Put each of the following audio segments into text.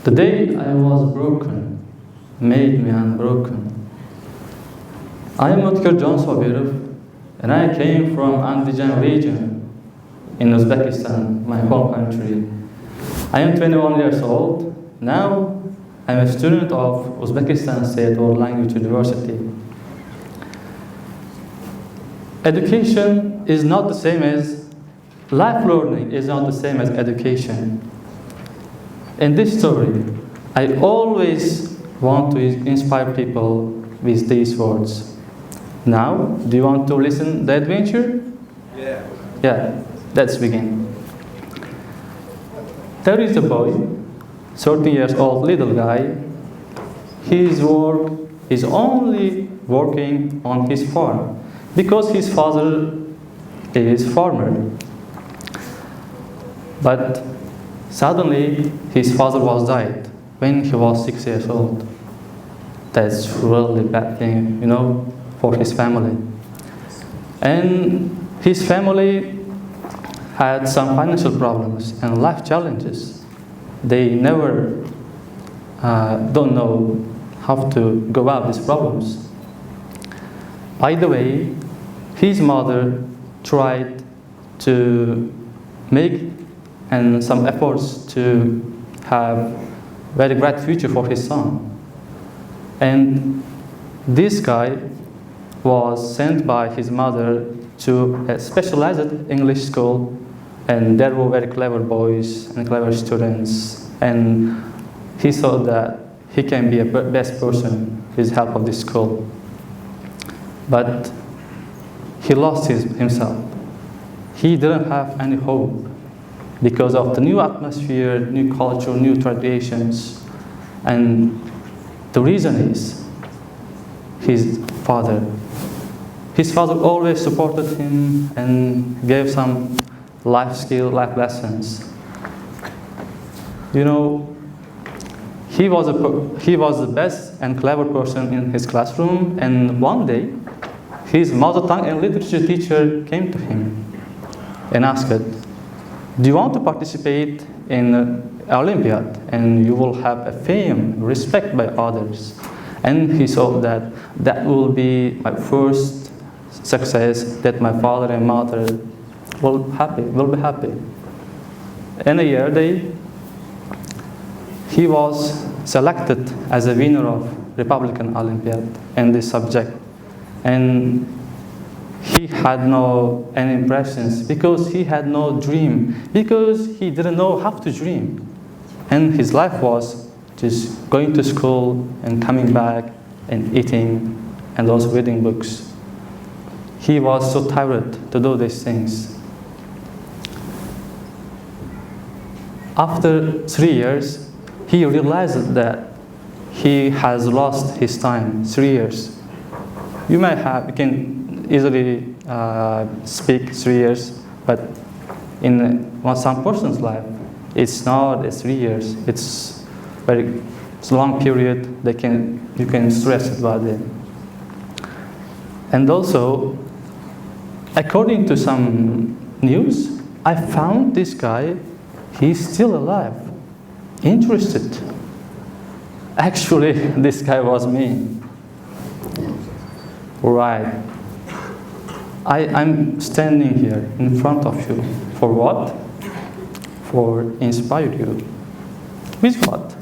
The day I was broken made me unbroken. I am Utkirbek Sobirov, and I came from Andijan region in Uzbekistan, my home country. I am 21 years old. Now I am a student of Uzbekistan State World Language University. Education is not the same as life learning is not the same as education. In this story, I always want to inspire people with these words. Now, do you want to listen to the adventure? Yeah. Yeah, let's begin. There is a boy, 13 years old little guy. His work is only working on his farm because his father is farmer. But suddenly his father was died when he was 6 years old. That's really bad thing, for his family. And his family had some financial problems and life challenges. They never don't know how to go about these problems. By the way, his mother tried to make some efforts to have very bright future for his son. And this guy was sent by his mother to a specialized English school, and there were very clever boys and clever students, and he thought that he can be a best person with help of this school. But he lost himself. He didn't have any hope because of the new atmosphere, new culture, new traditions. And the reason is his father. His father always supported him and gave some life lessons. He was the best and clever person in his classroom, and one day his mother tongue and literature teacher came to him and asked, do you want to participate in an Olympiad and you will have a fame, respect by others? And he thought that will be my first success, that my father and mother will be happy. In a year, he was selected as a winner of Republican Olympiad in this subject. And he had no any impressions because he had no dream, because he didn't know how to dream. And his life was just going to school and coming back and eating and also reading books. He was so tired to do these things. After 3 years, he realized that he has lost his time, 3 years. You can easily speak 3 years, but in some person's life, it's not 3 years. It's a long period. You can stress about it. And also, according to some news, I found this guy. He's still alive, interested. Actually, this guy was me. Right. I'm standing here in front of you. For what? For inspire you. With what?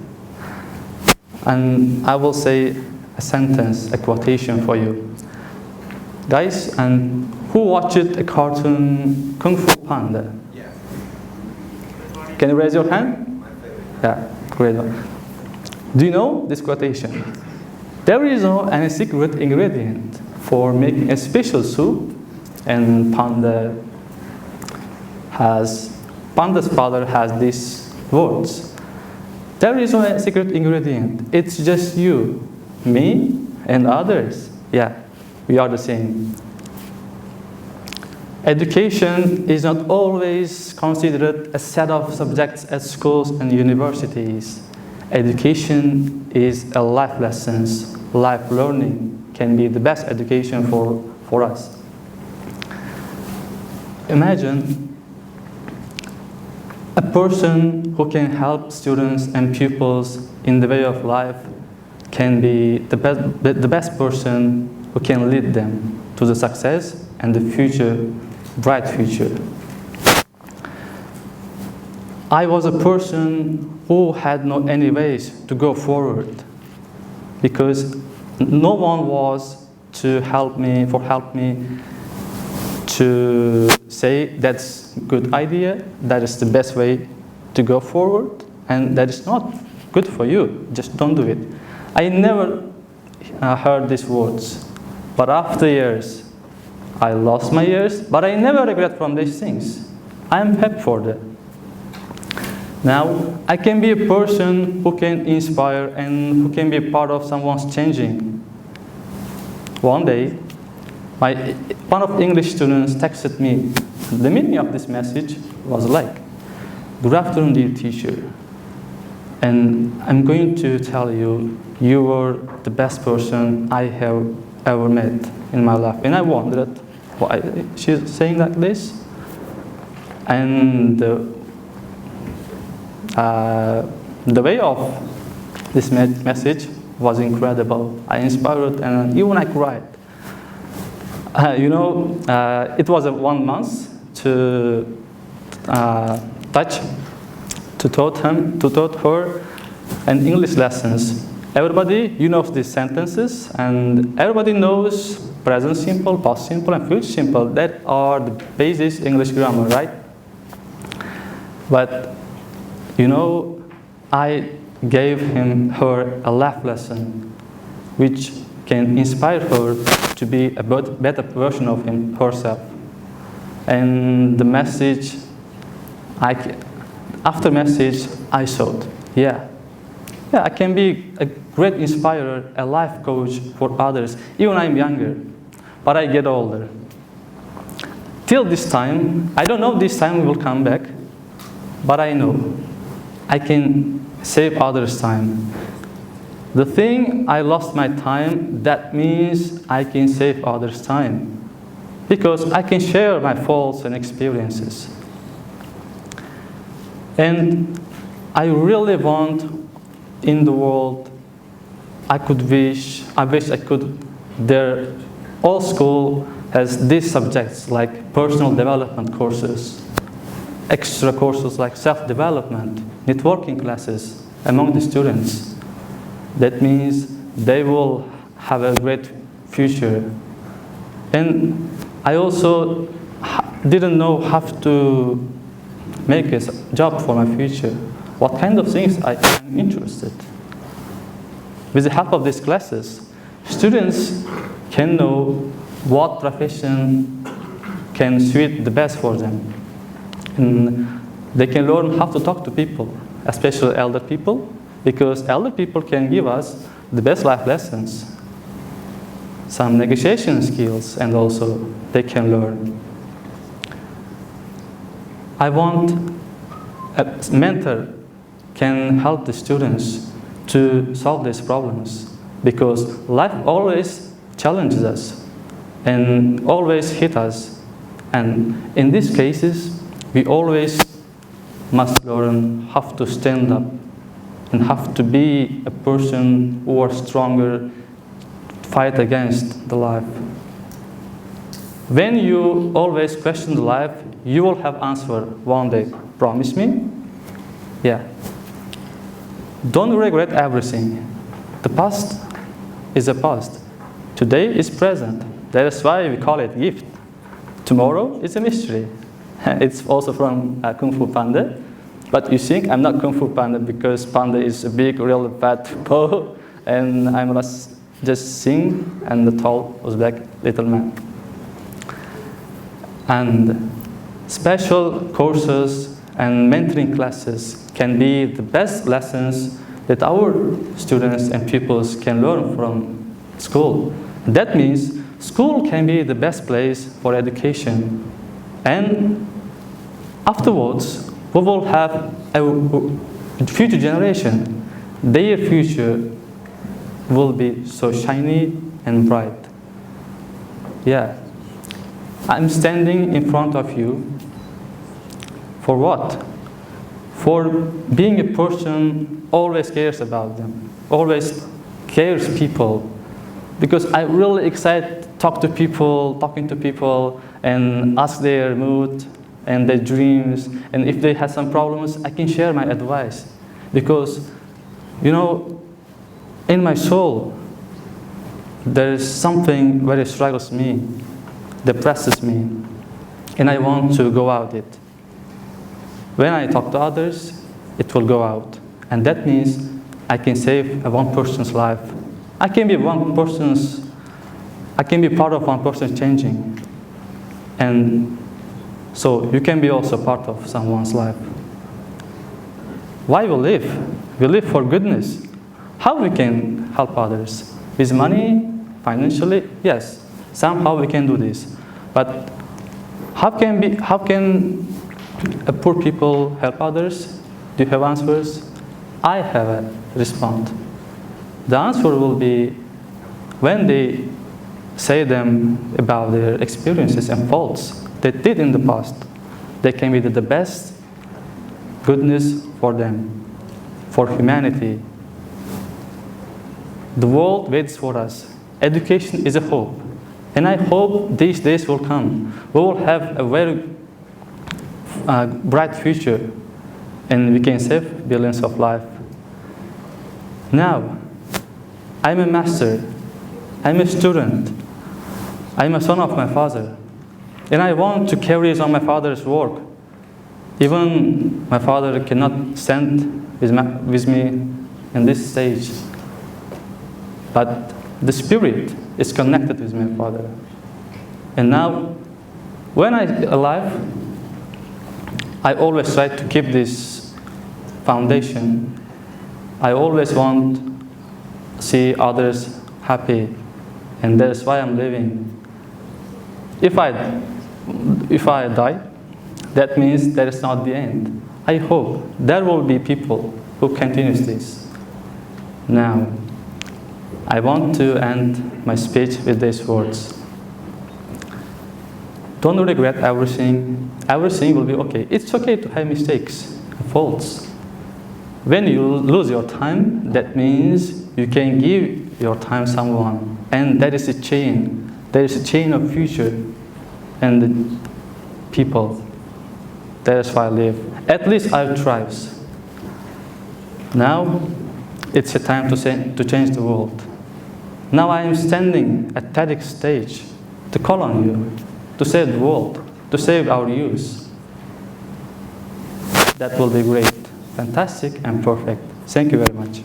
And I will say a sentence, a quotation for you. Guys, and who watched a cartoon Kung Fu Panda? Yeah. Can you raise your hand? Yeah, great. Do you know this quotation? There is no any secret ingredient for making a special soup, and Panda's father has these words. There is no secret ingredient. It's just you, me, and others. Yeah, we are the same. Education is not always considered a set of subjects at schools and universities. Education is a life lessons. Life learning can be the best education for us. Imagine A person who can help students and pupils in the way of life can be the best person who can lead them to the success and the future, bright future. I was a person who had no any ways to go forward because no one was to help me to say that's a good idea, that is the best way to go forward, and that is not good for you, just don't do it. I never heard these words, but after years, I lost my years, but I never regret from these things. I am happy for that. Now, I can be a person who can inspire and who can be part of someone's changing. One day, one of the English students texted me. The meaning of this message was like, "Good afternoon, dear teacher. And I'm going to tell you, you were the best person I have ever met in my life." And I wondered why she's saying like this. And the way of this message was incredible. I inspired and even I cried. It was 1 month to taught her and English lessons. Everybody, knows these sentences, and everybody knows present simple, past simple, and future simple. That are the basic English grammar, right? But I gave her a life lesson, which can inspire her to be a better version of herself. And the message, after message, I thought, yeah, I can be a great inspirer, a life coach for others. Even I'm younger, but I get older. Till this time, I don't know this time will come back, but I know I can save others' time. The thing I lost my time, that means I can save others' time, because I can share my faults and experiences. And I really want in the world, I wish I could, all school has these subjects like personal development courses, extra courses like self-development, networking classes among the students. That means they will have a great future. And I also didn't know how to make a job for my future. What kind of things I am interested. With the help of these classes, students can know what profession can suit the best for them. And they can learn how to talk to people, especially elder people, because elder people can give us the best life lessons, some negotiation skills, and also they can learn. I want a mentor can help the students to solve these problems, because life always challenges us and always hits us. And in these cases, we always must learn how to stand up and have to be a person who are stronger, fight against the life. When you always question the life, you will have answer one day. Promise me? Yeah. Don't regret everything. The past is a past. Today is present. That is why we call it gift. Tomorrow is a mystery. It's also from Kung Fu Panda. But you think I'm not Kung Fu Panda because Panda is a big, real fat bow, and I must just sing, and the tall Uzbek little man. And special courses and mentoring classes can be the best lessons that our students and pupils can learn from school. That means school can be the best place for education. And afterwards, we will have a future generation. Their future will be so shiny and bright. Yeah. I'm standing in front of you for what? for being a person always cares about them, always cares people, because I'm really excited talking to people and ask their mood and their dreams, and if they have some problems, I can share my advice, because in my soul there is something very struggles me, depresses me, and I want to go out it. When I talk to others, it will go out, and that means I can save one person's life. I can be part of one person's changing, and so you can be also part of someone's life. Why we live? We live for goodness. How we can help others? With money, financially, yes. Somehow we can do this, but how can poor people help others? Do you have answers? I have a response. The answer will be when they say them about their experiences and faults they did in the past. They can be the best goodness for them, for humanity. The world waits for us. Education is a hope. And I hope these days will come. We will have a very bright future, and we can save billions of lives. Now, I'm a master. I'm a student. I'm a son of my father. And I want to carry on my father's work. Even my father cannot stand with me in this stage. But the spirit is connected with my father. And now, when I'm alive, I always try to keep this foundation. I always want to see others happy, and that's why I'm living. If I die, that means that is not the end. I hope there will be people who continues this. Now, I want to end my speech with these words. Don't regret everything. Everything will be okay. It's okay to have mistakes, faults. When you lose your time, that means you can give your time to someone. And that is a chain. There is a chain of future and the people. That is why I live. At least I thrive. Now, it's a time to change the world. Now I am standing at TEDx stage to call on you, to save the world, to save our youth. That will be great, fantastic, and perfect. Thank you very much.